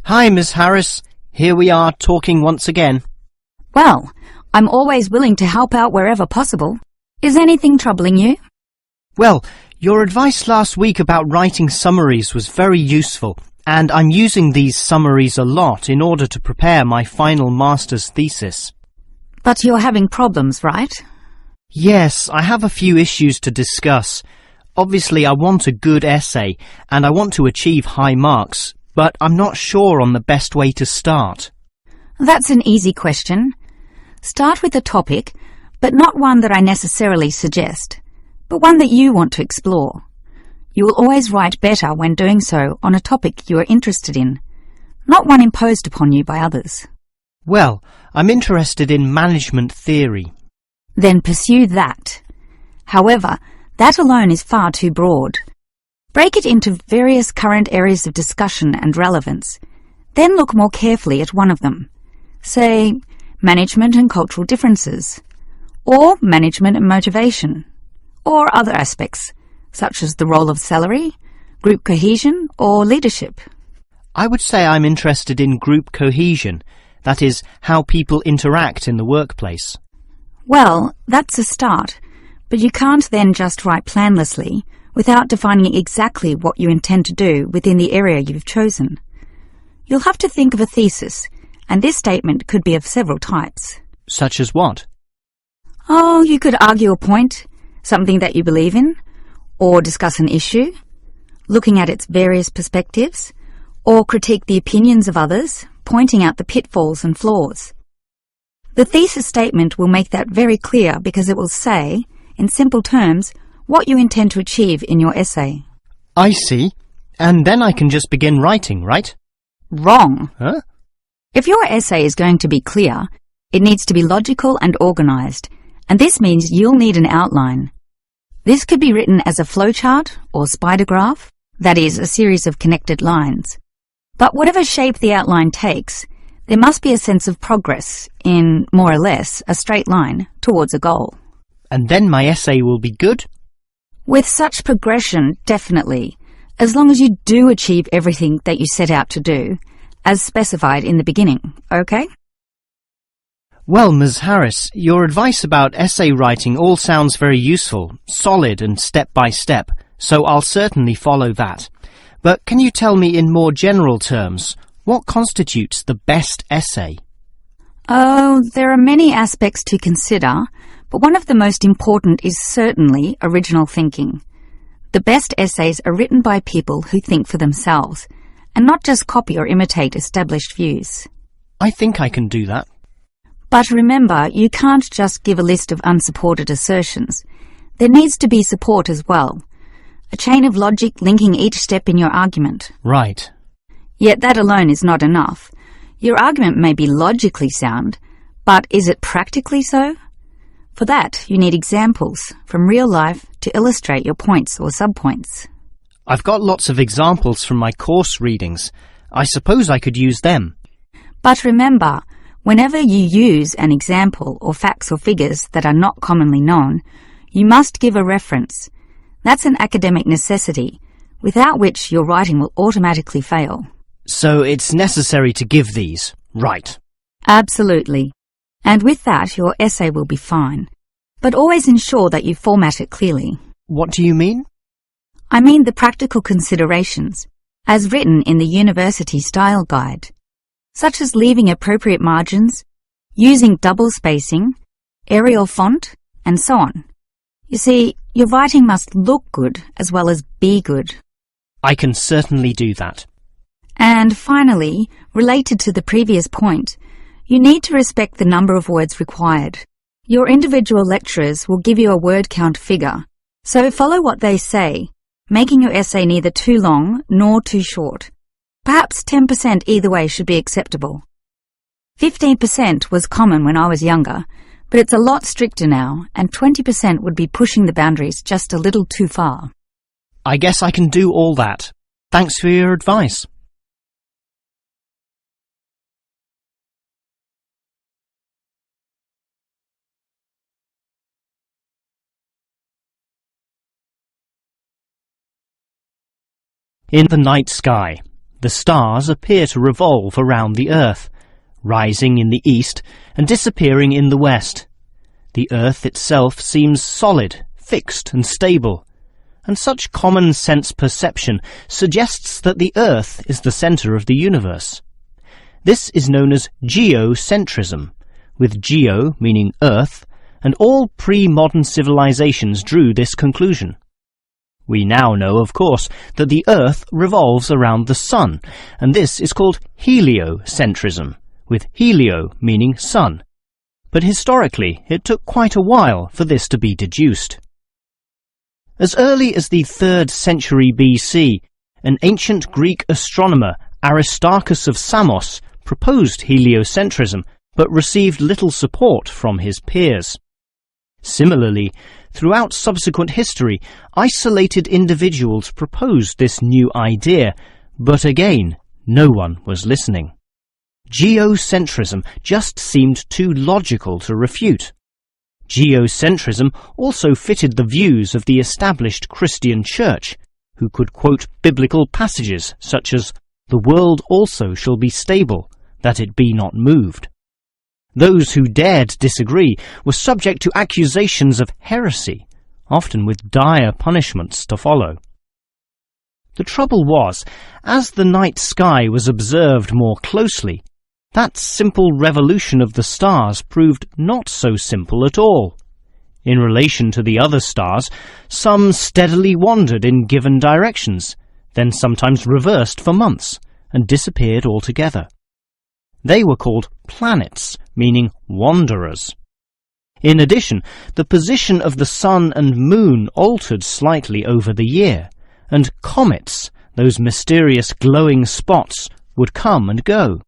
Hi, Miss Harris. Here we are talking once again. Well, I'm always willing to help out wherever possible. Is anything troubling you? Well, your advice last week about writing summaries was very useful, and I'm using these summaries a lot in order to prepare my final master's thesis. But you're having problems, right? Yes, I have a few issues to discuss. Obviously, I want a good essay, and I want to achieve high marks, but I'm not sure on the best way to start. That's an easy question. Start with a topic, but not one that I necessarily suggest, but one that you want to explore. You will always write better when doing so on a topic you are interested in, not one imposed upon you by others. Well, I'm interested in management theory. Then pursue that. However, that alone is far too broad. Break it into various current areas of discussion and relevance. Then look more carefully at one of them. Say, management and cultural differences, or management and motivation, or other aspects, such as the role of salary, group cohesion, or leadership. I would say I'm interested in group cohesion, that is, how people interact in the workplace. Well, that's a start, but you can't then just write planlessly without defining exactly what you intend to do within the area you've chosen. You'll have to think of a thesis, and this statement could be of several types. Such as what? Oh, you could argue a point, something that you believe in, or discuss an issue, looking at its various perspectives, or critique the opinions of others, pointing out the pitfalls and flaws. The thesis statement will make that very clear because it will say, in simple terms, what you intend to achieve in your essay. I see. And then I can just begin writing, right? Wrong. Huh? If your essay is going to be clear, it needs to be logical and organised, and this means you'll need an outline. This could be written as a flowchart or spider graph, that is, a series of connected lines. But whatever shape the outline takes, there must be a sense of progress in, more or less, a straight line towards a goal. And then my essay will be good? With such progression, definitely, as long as you do achieve everything that you set out to do, as specified in the beginning, okay? Well, Ms. Harris, your advice about essay writing all sounds very useful, solid and step by step, so I'll certainly follow that. But can you tell me in more general terms, what constitutes the best essay? Oh, there are many aspects to consider, but one of the most important is certainly original thinking. The best essays are written by people who think for themselves, and not just copy or imitate established views. I think I can do that. But remember, you can't just give a list of unsupported assertions. There needs to be support as well. A chain of logic linking each step in your argument. Right. Yet that alone is not enough. Your argument may be logically sound, but is it practically so? For that, you need examples from real life to illustrate your points or subpoints. I've got lots of examples from my course readings. I suppose I could use them. But remember, whenever you use an example or facts or figures that are not commonly known, you must give a reference. That's an academic necessity, without which your writing will automatically fail. So it's necessary to give these, right? Absolutely. And with that, your essay will be fine. But always ensure that you format it clearly. What do you mean? I mean the practical considerations, as written in the University Style Guide, such as leaving appropriate margins, using double spacing, Arial font, and so on. You see, your writing must look good as well as be good. I can certainly do that. And finally, related to the previous point, you need to respect the number of words required. Your individual lecturers will give you a word count figure, so follow what they say, making your essay neither too long nor too short. Perhaps 10% either way should be acceptable. 15% was common when I was younger, but it's a lot stricter now, and 20% would be pushing the boundaries just a little too far. I guess I can do all that. Thanks for your advice. In the night sky. the stars appear to revolve around the Earth, rising in the east and disappearing in the west. The Earth itself seems solid, fixed and stable, and such common-sense perception suggests that the Earth is the centre of the universe. This is known as geocentrism, with geo meaning Earth, and all pre-modern civilizations drew this conclusion. We now know, of course, that the Earth revolves around the Sun, and this is called heliocentrism, with helio meaning sun. But historically, it took quite a while for this to be deduced. As early as the 3rd century BC, an ancient Greek astronomer, Aristarchus of Samos, proposed heliocentrism, but received little support from his peers. Similarly, throughout subsequent history, isolated individuals proposed this new idea, but again, no one was listening. Geocentrism just seemed too logical to refute. Geocentrism also fitted the views of the established Christian Church, who could quote biblical passages such as, "The world also shall be stable, that it be not moved." Those who dared disagree were subject to accusations of heresy, often with dire punishments to follow. The trouble was, as the night sky was observed more closely, that simple revolution of the stars proved not so simple at all. In relation to the other stars, some steadily wandered in given directions, then sometimes reversed for months, and disappeared altogether. They were called planets, meaning wanderers. In addition, the position of the sun and moon altered slightly over the year, and comets, those mysterious glowing spots, would come and go.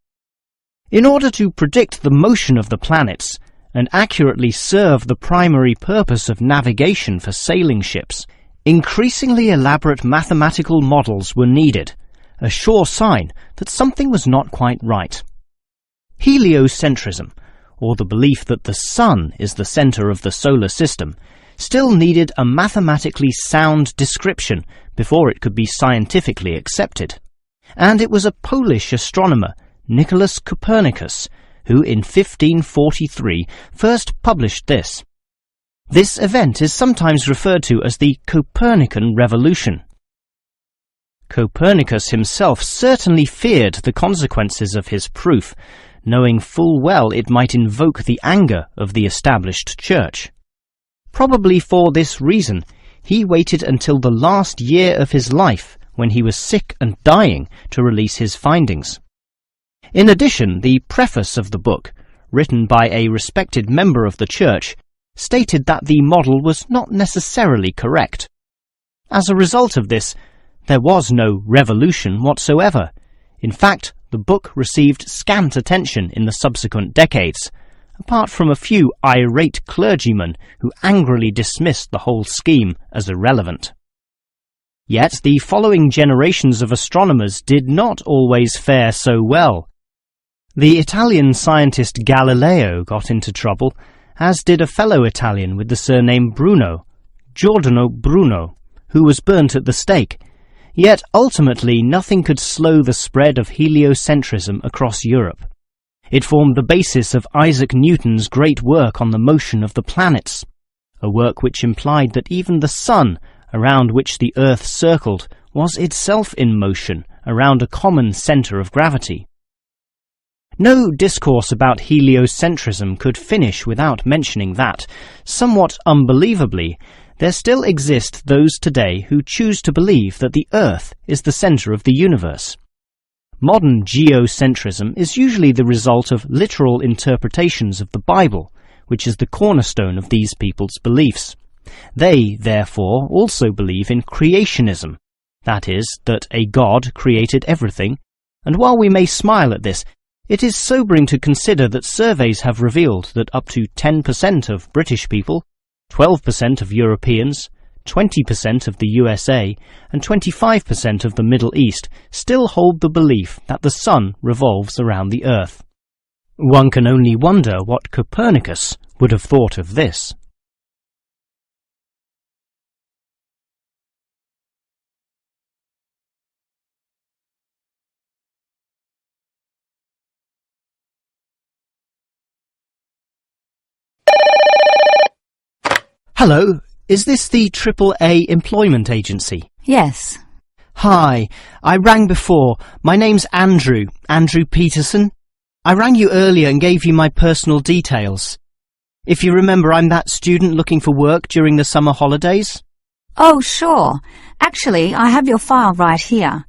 In order to predict the motion of the planets and accurately serve the primary purpose of navigation for sailing ships, increasingly elaborate mathematical models were needed, a sure sign that something was not quite right. Heliocentrism, or the belief that the sun is the centre of the solar system, still needed a mathematically sound description before it could be scientifically accepted. And it was a Polish astronomer, Nicholas Copernicus, who in 1543 first published this. This event is sometimes referred to as the Copernican Revolution. Copernicus himself certainly feared the consequences of his proof, knowing full well it might invoke the anger of the established church. Probably for this reason, he waited until the last year of his life, when he was sick and dying, to release his findings. In addition, the preface of the book, written by a respected member of the church, stated that the model was not necessarily correct. As a result of this, there was no revolution whatsoever. In fact, the book received scant attention in the subsequent decades, apart from a few irate clergymen who angrily dismissed the whole scheme as irrelevant. Yet the following generations of astronomers did not always fare so well. The Italian scientist Galileo got into trouble, as did a fellow Italian with the surname Bruno, Giordano Bruno, who was burnt at the stake. Yet ultimately nothing could slow the spread of heliocentrism across Europe. It formed the basis of Isaac Newton's great work on the motion of the planets, a work which implied that even the sun, around which the Earth circled, was itself in motion around a common centre of gravity. No discourse about heliocentrism could finish without mentioning that, somewhat unbelievably, there still exist those today who choose to believe that the Earth is the centre of the universe. Modern geocentrism is usually the result of literal interpretations of the Bible, which is the cornerstone of these people's beliefs. They, therefore, also believe in creationism, that is, that a God created everything, and while we may smile at this, it is sobering to consider that surveys have revealed that up to 10% of British people, 12% of Europeans, 20% of the USA, and 25% of the Middle East still hold the belief that the sun revolves around the Earth. One can only wonder what Copernicus would have thought of this. Hello, is this the AAA employment agency? Yes. Hi, I rang before. My name's Andrew Peterson. I rang you earlier and gave you my personal details. If you remember, I'm that student looking for work during the summer holidays. Oh, sure. Actually, I have your file right here.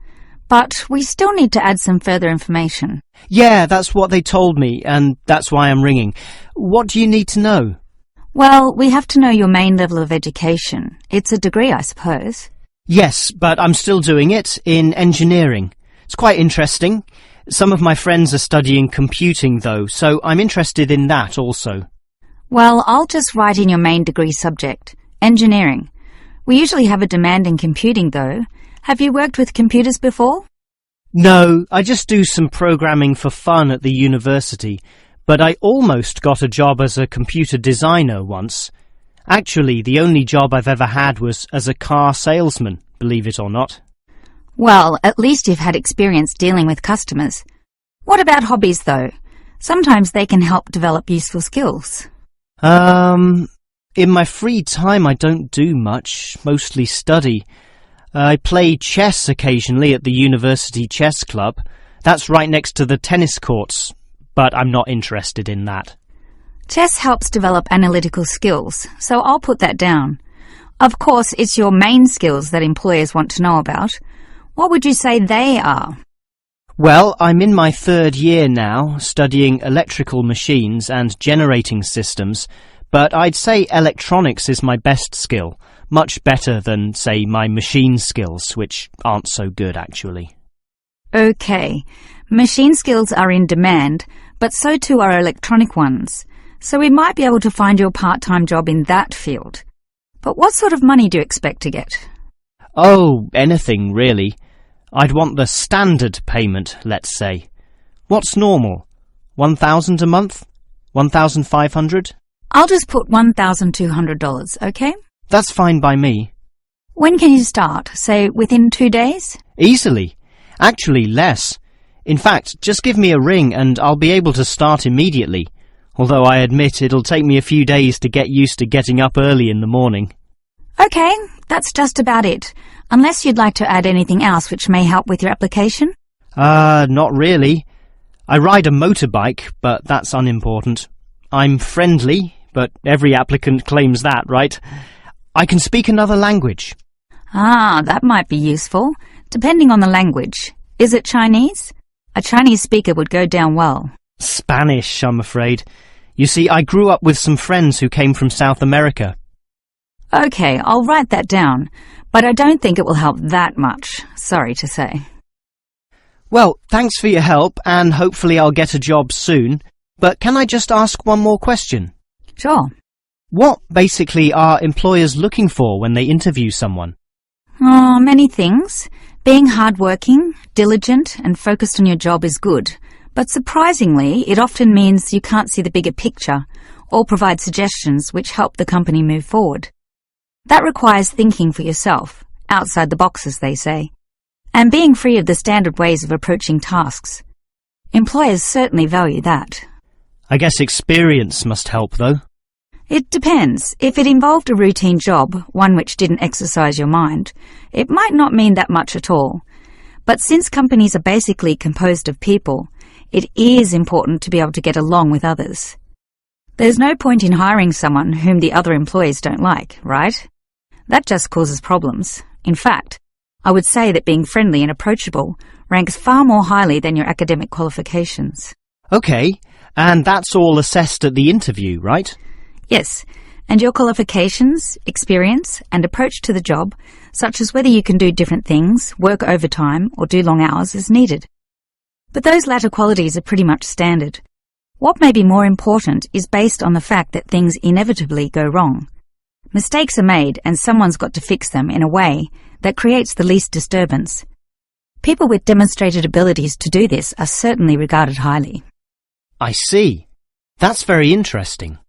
But we still need to add some further information. Yeah, that's what they told me, and that's why I'm ringing. What do you need to know? Well, we have to know your main level of education. It's a degree, I suppose. Yes, but I'm still doing it in engineering. It's quite interesting. Some of my friends are studying computing, though, so I'm interested in that also. Well, I'll just write in your main degree subject, engineering. We usually have a demand in computing, though. Have you worked with computers before? No, I just do some programming for fun at the university, but I almost got a job as a computer designer once. Actually, the only job I've ever had was as a car salesman, believe it or not. Well, at least you've had experience dealing with customers. What about hobbies, though? Sometimes they can help develop useful skills. In my free time I don't do much, mostly study. I play chess occasionally at the university chess club. That's right next to the tennis courts, but I'm not interested in that. Chess helps develop analytical skills, so I'll put that down. Of course, it's your main skills that employers want to know about. What would you say they are? Well, I'm in my third year now, studying electrical machines and generating systems, but I'd say electronics is my best skill, much better than, say, my machine skills, which aren't so good, actually. Okay, machine skills are in demand, but so too are electronic ones, so we might be able to find you a part-time job in that field. But what sort of money do you expect to get? Oh, anything, really. I'd want the standard payment, let's say. What's normal? 1,000 a month? 1,500? I'll just put $1,200, okay? That's fine by me. When can you start? Say, within 2 days? Easily. Actually, less. In fact, just give me a ring and I'll be able to start immediately. Although I admit it'll take me a few days to get used to getting up early in the morning. Okay, that's just about it. Unless you'd like to add anything else which may help with your application? Not really. I ride a motorbike, but that's unimportant. I'm friendly, but every applicant claims that, right? I can speak another language. Ah, that might be useful, depending on the language. Is it Chinese? A Chinese speaker would go down well. Spanish, I'm afraid. You see, I grew up with some friends who came from South America. Okay, I'll write that down, but I don't think it will help that much, sorry to say. Well, thanks for your help, and hopefully I'll get a job soon. But can I just ask one more question? Sure. What, basically, are employers looking for when they interview someone? Oh, many things. Being hardworking, diligent, and focused on your job is good. But surprisingly, it often means you can't see the bigger picture or provide suggestions which help the company move forward. That requires thinking for yourself, outside the box, as they say, and being free of the standard ways of approaching tasks. Employers certainly value that. I guess experience must help, though. It depends. If it involved a routine job, one which didn't exercise your mind, it might not mean that much at all. But since companies are basically composed of people, it is important to be able to get along with others. There's no point in hiring someone whom the other employees don't like, right? That just causes problems. In fact, I would say that being friendly and approachable ranks far more highly than your academic qualifications. Okay, and that's all assessed at the interview, right? Yes, and your qualifications, experience, and approach to the job, such as whether you can do different things, work overtime, or do long hours, is needed. But those latter qualities are pretty much standard. What may be more important is based on the fact that things inevitably go wrong. Mistakes are made and someone's got to fix them in a way that creates the least disturbance. People with demonstrated abilities to do this are certainly regarded highly. I see. That's very interesting.